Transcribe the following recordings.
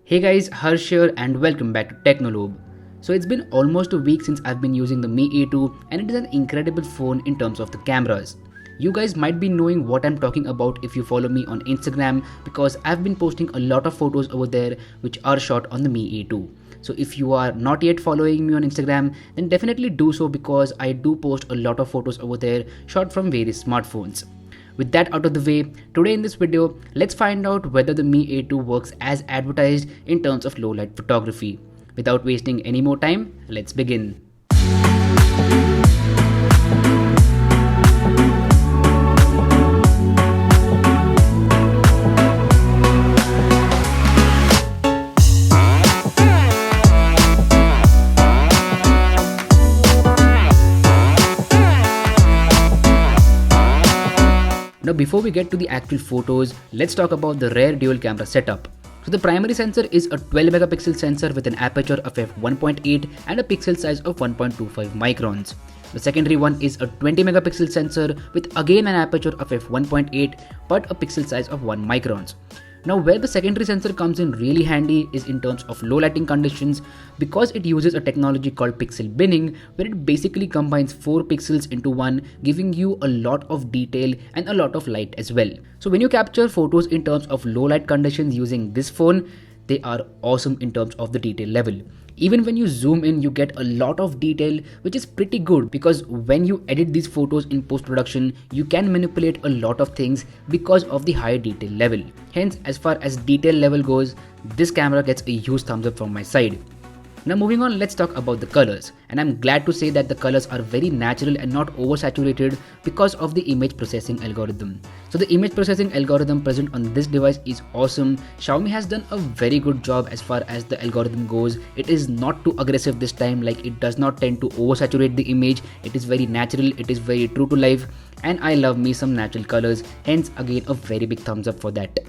Hey guys, Harsh here and welcome back to Technolobe. So it's been almost a week since I've been using the Mi A2 and it is an incredible phone in terms of the cameras. You guys might be knowing what I'm talking about if you follow me on Instagram because I've been posting a lot of photos over there which are shot on the Mi A2. So if you are not yet following me on Instagram, then definitely do so because I do post a lot of photos over there shot from various smartphones. With that out of the way, today in this video, let's find out whether the Mi A2 works as advertised in terms of low light photography. Without wasting any more time, let's begin. Now before we get to the actual photos, let's talk about the rear dual camera setup. So the primary sensor is a 12 megapixel sensor with an aperture of f1.8 and a pixel size of 1.25 microns. The secondary one is a 20 megapixel sensor with again an aperture of f1.8 but a pixel size of 1 microns. Now where the secondary sensor comes in really handy is in terms of low lighting conditions because it uses a technology called pixel binning where it basically combines 4 pixels into one, giving you a lot of detail and a lot of light as well. So when you capture photos in terms of low light conditions using this phone, they are awesome in terms of the detail level. Even when you zoom in, you get a lot of detail, which is pretty good because when you edit these photos in post-production, you can manipulate a lot of things because of the high detail level. Hence, as far as detail level goes, this camera gets a huge thumbs up from my side. Now moving on, let's talk about the colors, and I'm glad to say that the colors are very natural and not oversaturated because of the image processing algorithm. So the image processing algorithm present on this device is awesome. Xiaomi has done a very good job as far as the algorithm goes. It is not too aggressive this time, like it does not tend to oversaturate the image. It is very natural, it is very true to life, and I love me some natural colors, hence again a very big thumbs up for that.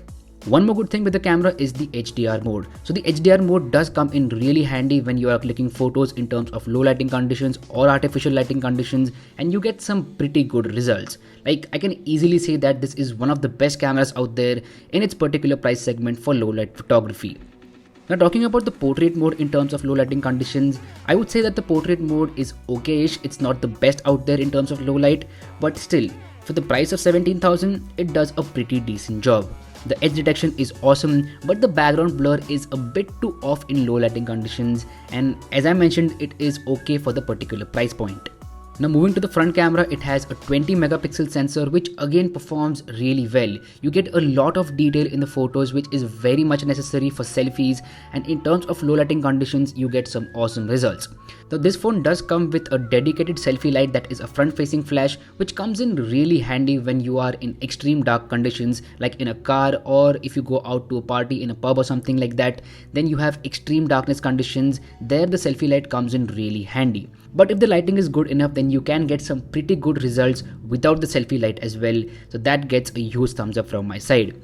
One more good thing with the camera is the HDR mode. So the HDR mode does come in really handy when you are clicking photos in terms of low lighting conditions or artificial lighting conditions, and you get some pretty good results. Like I can easily say that this is one of the best cameras out there in its particular price segment for low light photography. Now talking about the portrait mode in terms of low lighting conditions, I would say that the portrait mode is okay-ish. It's not the best out there in terms of low light, but still, for the price of 17,000, it does a pretty decent job. The edge detection is awesome, but the background blur is a bit too off in low lighting conditions, and as I mentioned, it is okay for the particular price point. Now moving to the front camera, it has a 20 megapixel sensor which again performs really well. You get a lot of detail in the photos which is very much necessary for selfies, and in terms of low lighting conditions you get some awesome results. Now this phone does come with a dedicated selfie light that is a front facing flash which comes in really handy when you are in extreme dark conditions like in a car, or if you go out to a party in a pub or something like that, then you have extreme darkness conditions. There the selfie light comes in really handy. But if the lighting is good enough, then you can get some pretty good results without the selfie light as well. So that gets a huge thumbs up from my side.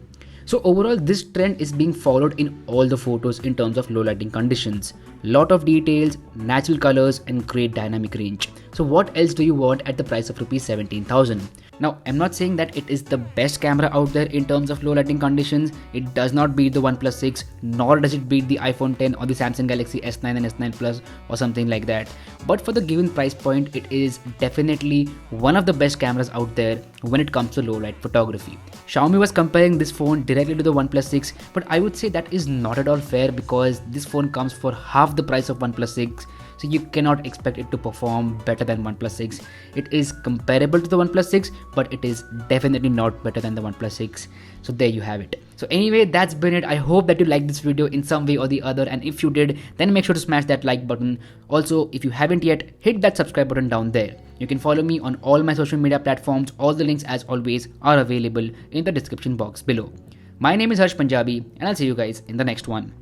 So overall, this trend is being followed in all the photos in terms of low lighting conditions. Lot of details, natural colors and great dynamic range. So what else do you want at the price of rupees 17,000? Now, I'm not saying that it is the best camera out there in terms of low lighting conditions. It does not beat the OnePlus 6, nor does it beat the iPhone 10 or the Samsung Galaxy S9 and S9 Plus or something like that. But for the given price point, it is definitely one of the best cameras out there when it comes to low light photography. Xiaomi was comparing this phone directly to the OnePlus 6, but I would say that is not at all fair because this phone comes for half the price of OnePlus 6. So you cannot expect it to perform better than OnePlus 6. It is comparable to the OnePlus 6, but it is definitely not better than the OnePlus 6. So there you have it. So anyway, that's been it. I hope that you liked this video in some way or the other, and if you did, then make sure to smash that like button. Also, if you haven't yet, hit that subscribe button down there. You can follow me on all my social media platforms. All the links, as always, are available in the description box below. My name is Harsh Punjabi, and I'll see you guys in the next one.